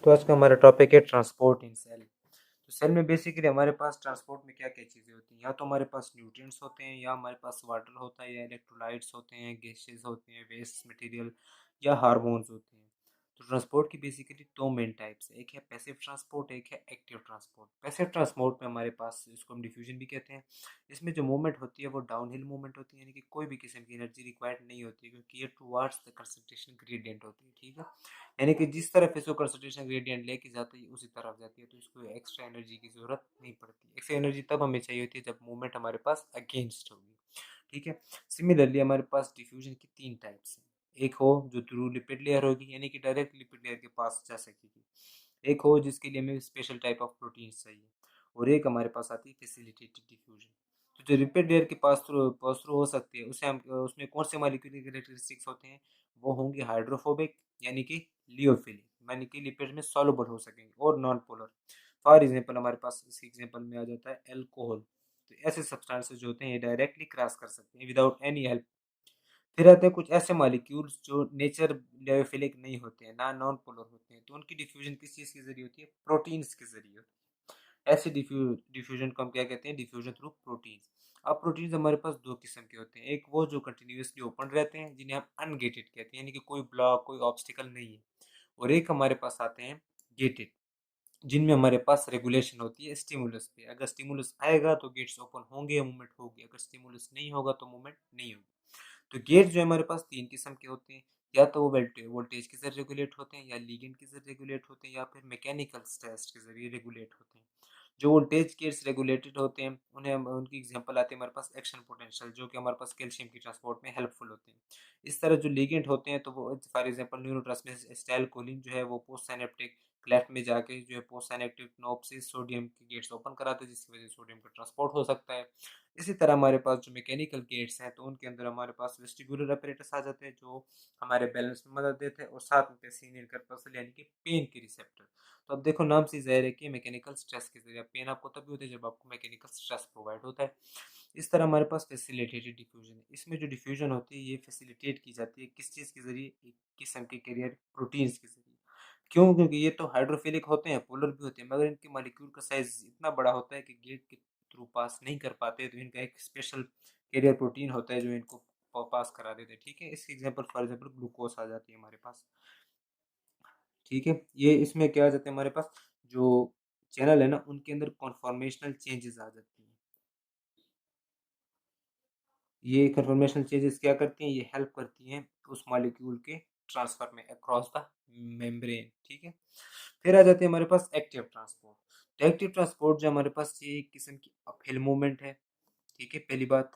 तो आज का हमारा टॉपिक है ट्रांसपोर्ट इन सेल। तो सेल में बेसिकली हमारे पास ट्रांसपोर्ट में क्या क्या चीज़ें होती हैं, या तो हमारे पास न्यूट्रिएंट्स होते हैं, या हमारे पास वाटर होता है, या इलेक्ट्रोलाइट्स होते हैं, गैसेस होते हैं, वेस्ट मटेरियल या हार्मोन्स होते हैं। तो ट्रांसपोर्ट की बेसिकली दो मेन टाइप्स है, एक है पैसिव ट्रांसपोर्ट, एक है एक्टिव ट्रांसपोर्ट। पैसिव ट्रांसपोर्ट में हमारे पास, इसको हम डिफ्यूजन भी कहते हैं, इसमें जो मूवमेंट होती है वो डाउनहिल मूवमेंट होती है, यानी कि कोई भी किस्म की एनर्जी रिक्वायर्ड नहीं होती, क्योंकि ये टुवार्ड्स द कंसंट्रेशन ग्रेडियंट होती है। ठीक है, यानी कि जिस तरफ इसको कंसंट्रेशन ग्रेडियंट लेके जाती है उसी तरफ जाती है, तो इसको एक्स्ट्रा एनर्जी की जरूरत नहीं पड़ती। एक्स्ट्रा एनर्जी तब हमें चाहिए होती है जब मूवमेंट हमारे पास अगेंस्ट होगी। ठीक है, सिमिलरली हमारे पास डिफ्यूजन की तीन टाइप्स हैं। एक हो जो थ्रू लिपिड लेयर होगी, यानी कि डायरेक्ट लिपिड लेयर के पास जा सकेगी। एक हो जिसके लिए हमें स्पेशल टाइप ऑफ प्रोटीन चाहिए, और एक हमारे पास आती है फैसिलिटेटेड डिफ्यूजन। तो जो लिपिड लेयर के पास थ्रू हो सकती है, उसे हम उसमें कौन से मॉलिक्यूलर कैरेक्टरिस्टिक्स होते हैं, वो होंगे हाइड्रोफोबिक, यानी कि लियोफिलिक, यानी कि लिपिड में सॉल्युबल हो सकेंगे, और नॉन पोलर। फॉर एग्जांपल हमारे पास इस एग्जांपल में आ जाता है अल्कोहल। तो ऐसे सब्सटेंसेस जो होते हैं ये डायरेक्टली क्रॉस कर सकते हैं विदाउट एनी हेल्प। फिर आते हैं कुछ ऐसे मॉलिक्यूल्स जो नेचर लियोफिलिक नहीं होते हैं, ना नॉन पोलर होते हैं, तो उनकी डिफ्यूजन किस चीज़ के जरिए होती है, प्रोटीन्स के जरिए होती है। ऐसे डिफ्यूजन को हम क्या कहते हैं, डिफ्यूजन थ्रू प्रोटीन्स। अब प्रोटीन्स हमारे पास दो किस्म के होते हैं, एक वो जो कंटिन्यूसली ओपन रहते हैं, जिन्हें हम अनगेटेड कहते हैं, यानी कि कोई ब्लॉक कोई ऑब्स्टिकल नहीं है, और एक हमारे पास आते हैं गेटेड, जिनमें हमारे पास रेगुलेशन होती है स्टिमुलस पे। अगर स्टिमुलस आएगा तो गेट्स ओपन होंगे, मूवमेंट होगी, अगर स्टिमुलस नहीं होगा तो मूवमेंट नहीं होगी। तो गेट जो है हमारे पास तीन किस्म के होते हैं, या तो वो वोल्टेज के जरिए रेगुलेट होते हैं, या लिगेंड के जरिए रेगुलेट होते हैं, या फिर मैकेनिकल टेस्ट के जरिए रेगुलेट होते हैं। जो वोल्टेज गेट्स रेगुलेटेड होते हैं उन्हें उनकी एग्जांपल आती है हमारे पास एक्शन पोटेंशियल, जो कि हमारे पास कैल्शियम की ट्रांसपोर्ट में हेल्पफुल होते हैं। इस तरह जो लिगेंड होते हैं, तो वो फॉर एग्जांपल न्यूरोट्रांसमीटर एसिटाइलकोलिन जो है वो पोस्ट साइनेप्टिक क्लेफ्ट में जाके जो है पोस्ट साइनेप्टिक नोब से सोडियम के गेट्स ओपन कराते हैं, जिसकी वजह से सोडियम का ट्रांसपोर्ट हो सकता है। इसी तरह हमारे पास जो मैकेनिकल गेट्स हैं, तो उनके अंदर हमारे पास वेस्टिबुलर अपरेटस आ जाते हैं, जो हमारे बैलेंस में मदद देते हैं, और साथ में पेसिनियल कर्पस्कुलर यानी कि पेन के रिसेप्टर। तो अब देखो नाम से ज़ाहिर है कि मैकेनिकल स्ट्रेस के जरिए पेन आपको तभी होता है जब आपको मैकेनिकल स्ट्रेस प्रोवाइड होता है। इस तरह हमारे पास फैसिलिटेटेड डिफ्यूजन है, इसमें जो डिफ्यूजन होती है ये फैसिलिटेट की जाती है किस चीज़ के जरिए, एक किस्म के कैरियर प्रोटीन्स के जरिए। क्यों? क्योंकि ये तो हाइड्रोफिलिक होते हैं, पोलर भी होते हैं, मगर इनके मॉलिक्यूल का साइज इतना बड़ा होता है कि गेट के थ्रू पास नहीं कर पाते, तो इनका एक स्पेशल कैरियर प्रोटीन होता है जो इनको पास करा देते हैं। ठीक है, इसकी एग्जांपल फॉर एग्जांपल ग्लूकोज आ जाती है हमारे पास। ठीक है, ये इसमें क्या आ जाता है हमारे पास, जो चैनल है ना उनके अंदर कॉन्फॉर्मेशनल चेंजेस आ जाती हैं। ये कन्फर्मेशनल चेंजेस क्या करती हैं, ये हेल्प करती हैं उस मॉलिक्यूल के ट्रांसफर में अक्रॉस द मेम्ब्रेन। ठीक है, फिर आ जाते हैं हमारे पास एक्टिव ट्रांसपोर्ट। तो एक्टिव ट्रांसपोर्ट जो हमारे पास ये एक किस्म की अपहिल मूवमेंट है। ठीक है, पहली बात।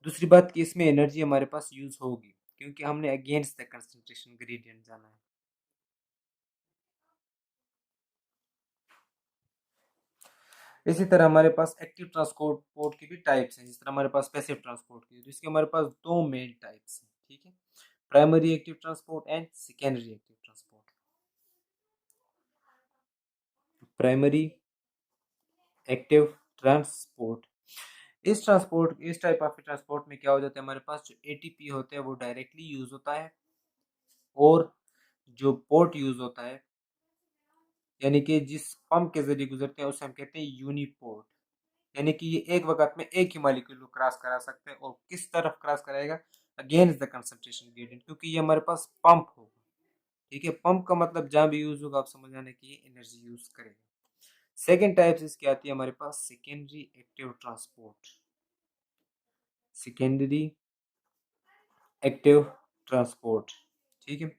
दूसरी बात कि इसमें एनर्जी हमारे पास यूज होगी, क्योंकि हमने अगेंस्ट द कंसंट्रेशन ग्रेडियंट जाना है। इसी तरह हमारे पास एक्टिव ट्रांसपोर्ट की भी टाइप्स हैं, जिस तरह हमारे पास पैसिव ट्रांसपोर्ट की, तो इसके हमारे पास दो मेन टाइप्स हैं। ठीक है, primary active transport and secondary active transport. Primary active transport, इस टाइप ऑफ ट्रांसपोर्ट में क्या हो जाता है, हमारे पास जो एटीपी होता है वो डायरेक्टली यूज होता है, और जो पोर्ट यूज होता है, यानी कि जिस पंप के जरिए गुजरते हैं उसे हम कहते हैं यूनिपोर्ट। यानी कि ये एक वक्त में एक ही मॉलिक्यूल को क्रॉस करा सकते हैं, और किस तरफ क्रॉस कराएगा, अगेंस्ट द कंसंट्रेशन ग्रेडियंट, क्योंकि ये हमारे पास पंप होगा। ठीक है, पंप का मतलब जहां भी यूज होगा आप समझ जाने की ये एनर्जी यूज करेगा। सेकेंड टाइप इसकी आती है हमारे पास secondary active transport. Secondary active transport. ठीक है,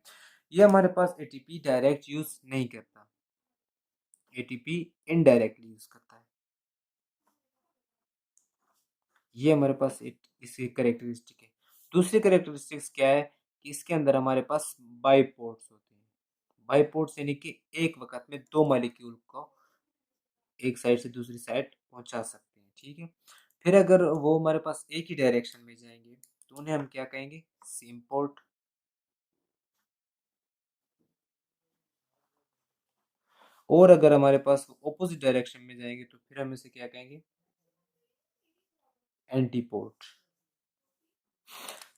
ये हमारे पास एटीपी डायरेक्ट यूज नहीं करता, एटीपी इनडायरेक्टली यूज करता है। ये हमारे पास एक इसकी करेक्टरिस्टिक है। दूसरी करेक्टरिस्टिक्स क्या है कि इसके अंदर हमारे पास बाईपोर्ट्स होते हैं। बाईपोर्ट्स यानी कि एक वक्त में दो मॉलिक्यूल को एक साइड से दूसरी साइड पहुंचा सकते हैं। ठीक है, फिर अगर वो हमारे पास एक ही डायरेक्शन में जाएंगे तो उन्हें हम क्या कहेंगे, सेम पोर्ट। और अगर हमारे पास ऑपोजिट डायरेक्शन में जाएंगे तो फिर हम इसे क्या कहेंगे, एंटी पोर्ट।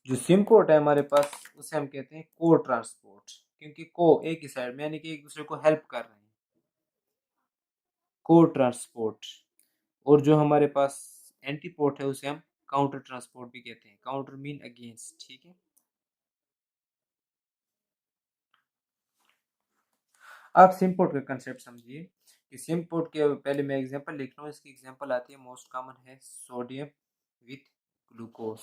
जो सिम पोर्ट है हमारे पास उसे हम कहते हैं को ट्रांसपोर्ट। क्योंकि को एक ही साइड में, यानी कि एक दूसरे को हेल्प कर रहे हैं, को ट्रांसपोर्ट। और जो हमारे पास एंटीपोर्ट है उसे हम काउंटर ट्रांसपोर्ट भी कहते हैं। काउंटर मीन अगेंस्ट, ठीक है। आप सिमपोर्ट का कंसेप्ट समझिए कि सिमपोर्ट के पहले मैं एग्जांपल लिख रहा हूँ। इसकी एग्जांपल आती है, मोस्ट कॉमन है सोडियम विथ ग्लूकोज,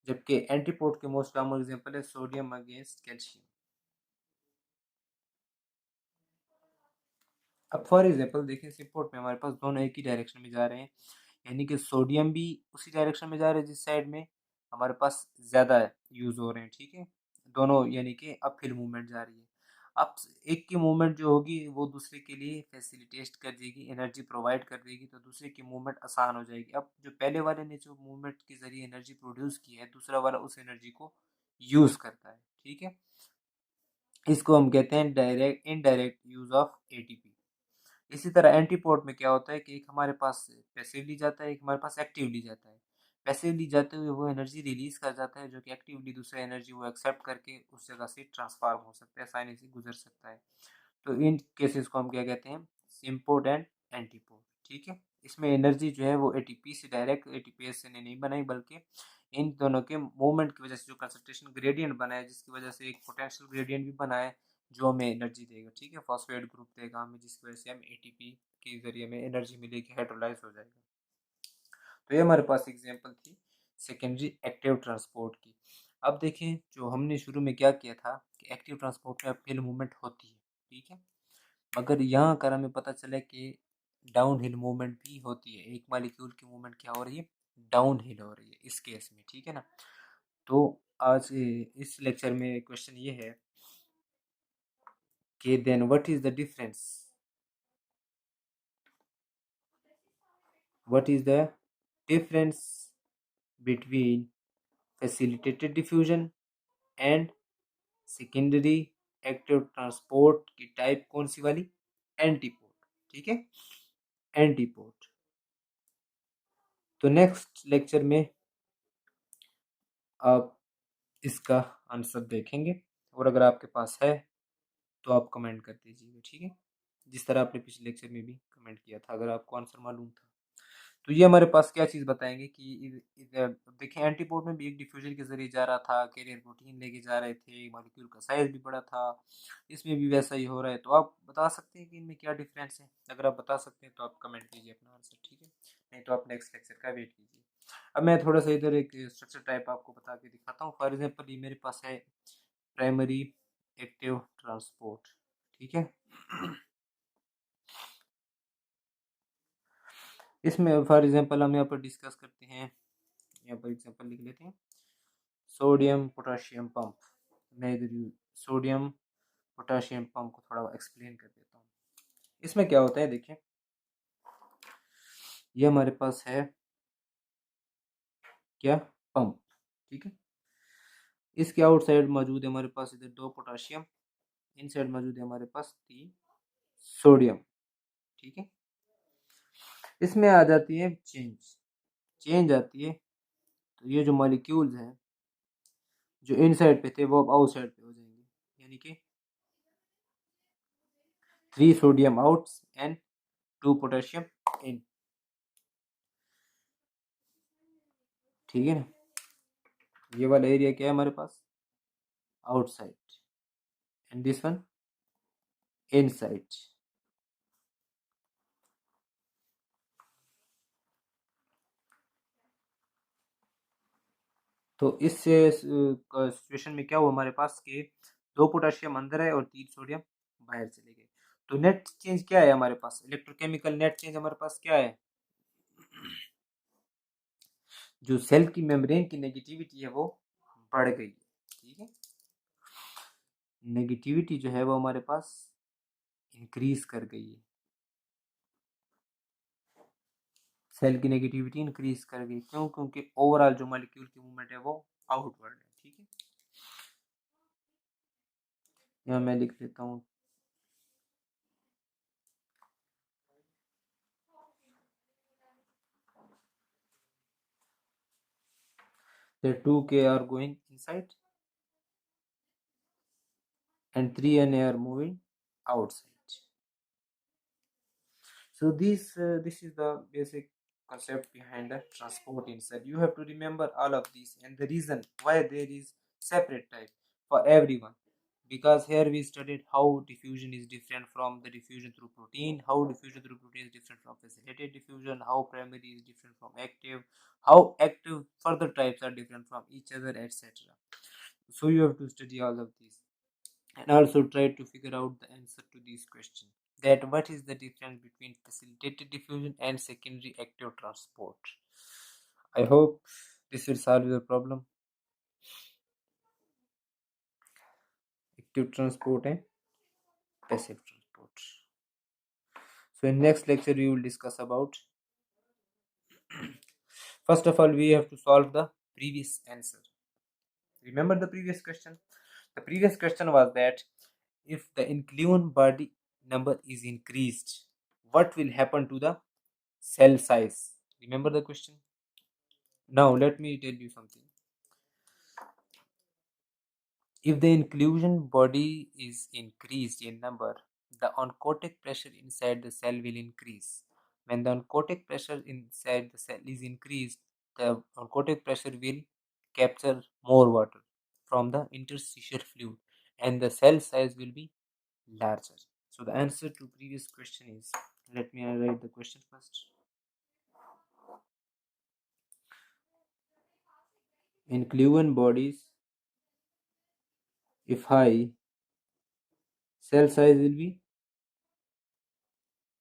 जबकि एंटीपोर्ट के मोस्ट कॉमन एग्जांपल है सोडियम अगेंस्ट कैल्शियम। अब फॉर एग्जांपल देखिए, सिमपोर्ट में हमारे पास दोनों एक ही डायरेक्शन में जा रहे हैं, यानी कि सोडियम भी उसी डायरेक्शन में जा रहे हैं जिस साइड में हमारे पास ज़्यादा यूज़ हो रहे हैं, ठीक है। दोनों यानी कि अपहिल मूवमेंट जा रही है। अब एक की मूवमेंट जो होगी वो दूसरे के लिए फैसिलिटेट कर देगी, एनर्जी प्रोवाइड कर देगी, तो दूसरे की मूवमेंट आसान हो जाएगी। अब जो पहले वाले ने जो मूवमेंट के ज़रिए एनर्जी प्रोड्यूस की है, दूसरा वाला उस एनर्जी को यूज़ करता है, ठीक है। इसको हम कहते हैं direct indirect use of ATP. इसी तरह एंटीपोर्ट में क्या होता है कि एक हमारे पास पैसिवली जाता है, एक हमारे पास एक्टिवली जाता है। पैसिवली जाते हुए वो एनर्जी रिलीज कर जाता है, जो कि एक्टिवली दूसरा एनर्जी वो एक्सेप्ट करके उस जगह से ट्रांसफॉर्म हो सकता है, आसानी से गुजर सकता है। तो इन केसेस को हम क्या कहते हैं, सिम्पोर्ट एंड एंटीपोर्ट, ठीक है। इसमें एनर्जी जो है वो एटीपी से डायरेक्ट, एटीपी से नहीं बनाई, बल्कि इन दोनों के मूवमेंट की वजह से जो कंसंट्रेशन ग्रेडियंट बना है, जिसकी वजह से एक पोटेंशियल ग्रेडियंट भी बना है जो हमें एनर्जी देगा, ठीक है। फॉस्फेट ग्रुप देगा हमें, जिसकी वजह से हम एटीपी के जरिए में एनर्जी मिलेगी, हाइड्रोलाइज हो जाएगा। तो ये हमारे पास एग्जांपल थी सेकेंडरी एक्टिव ट्रांसपोर्ट की। अब देखें, जो हमने शुरू में क्या किया था कि एक्टिव ट्रांसपोर्ट में अपहिल मूवमेंट होती है, ठीक है। मगर यहाँ कर हमें पता चला कि डाउन हिल मूवमेंट भी होती है। एक मालिक्यूल की मूवमेंट क्या हो रही है, डाउन हिल हो रही है इस केस में, ठीक है ना। तो आज इस लेक्चर में क्वेश्चन ये है कि then what is the difference, what is the difference between facilitated diffusion and secondary active transport की टाइप कौन सी वाली, एंटीपोर्ट, ठीक है, एंटीपोर्ट। तो नेक्स्ट लेक्चर में आप इसका आंसर देखेंगे, और अगर आपके पास है तो आप कमेंट कर दीजिएगा, ठीक है, जिस तरह आपने पिछले लेक्चर में भी कमेंट किया था अगर आपको आंसर मालूम था। तो ये हमारे पास क्या चीज़ बताएंगे कि देखें, एंटीपोर्ट में भी एक डिफ्यूजन के जरिए जा रहा था, कैरियर प्रोटीन लेके जा रहे थे, मॉलिक्यूल का साइज भी बड़ा था। इसमें भी वैसा ही हो रहा है। तो आप बता सकते हैं कि इनमें क्या डिफरेंस है? अगर आप बता सकते हैं तो आप कमेंट कीजिए अपना आंसर, ठीक है। नहीं तो आप नेक्स्ट लेक्चर का वेट कीजिए। अब मैं थोड़ा सा इधर एक स्ट्रक्चर टाइप आपको बता के दिखाता हूँ। फॉर एग्जाम्पल, ये मेरे पास है प्राइमरी एक्टिव ट्रांसपोर्ट, ठीक है। इसमें फॉर एग्जांपल हम यहाँ पर डिस्कस करते हैं, यहाँ पर एग्जांपल लिख लेते हैं, सोडियम पोटाशियम पंप। मैं इधर सोडियम पोटाशियम पंप को थोड़ा एक्सप्लेन कर देता हूँ। इसमें क्या होता है, देखिए, ये हमारे पास है क्या, पंप, ठीक है। इसके आउटसाइड मौजूद है हमारे पास इधर 2 पोटाशियम, इनसाइड मौजूद है हमारे पास 3 सोडियम, ठीक है। इसमें आ जाती है चेंज, चेंज आती है, तो ये जो मॉलिक्यूल्स हैं जो इनसाइड पे थे वो अब आउटसाइड पे हो जाएंगे, यानी कि 3 sodium out and 2 potassium in, ठीक है ना। ये वाला एरिया क्या है हमारे पास, outside, and this one inside. तो इस सिचुएशन में क्या हुआ हमारे पास कि 2 पोटेशियम अंदर है और 3 सोडियम बाहर चले गए। तो नेट चेंज क्या है हमारे पास, इलेक्ट्रोकेमिकल नेट चेंज हमारे पास क्या है, जो सेल की मेम्ब्रेन की नेगेटिविटी है वो बढ़ गई, ठीक है। नेगेटिविटी जो है वो हमारे पास इंक्रीज कर गई है, सेल की नेगेटिविटी इंक्रीज कर गई। क्यों? क्योंकि ओवरऑल जो मॉलिक्यूल की मूवमेंट है वो आउटवर्ड है, ठीक है। यहाँ मैं लिख देता हूँ, the 2K are going inside and 3 Na are moving outside. So this is the basic concept behind the transport in cell. You have to remember all of these and the reason why there is separate type for everyone, because here we studied how diffusion is different from the diffusion through protein, how diffusion through protein is different from facilitated diffusion, how primary is different from active, how active further types are different from each other, etc. So you have to study all of these and also try to figure out the answer to these questions, that what is the difference between facilitated diffusion and secondary active transport. I hope this will solve your problem. Active transport and passive transport. So in next lecture we will discuss about, first of all we have to solve the previous answer. Remember the previous question? The previous question was that if the inclusion body number is increased, what will happen to the cell size? Remember the question? Now let me tell you something. If the inclusion body is increased in number, the oncotic pressure inside the cell will increase. When the oncotic pressure inside the cell is increased, the oncotic pressure will capture more water from the interstitial fluid and the cell size will be larger. So the answer to previous question is, let me write the question first. Inclusion bodies, if high, cell size will be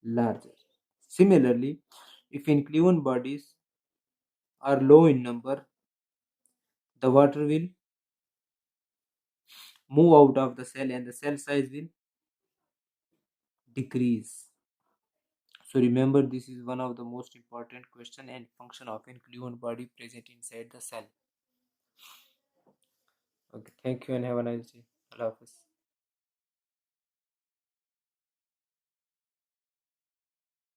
larger. Similarly, if inclusion bodies are low in number, the water will move out of the cell and the cell size will decrease. So remember, this is one of the most important question and function of inclusion body present inside the cell. Okay, thank you and have a nice day. Allah Hafiz.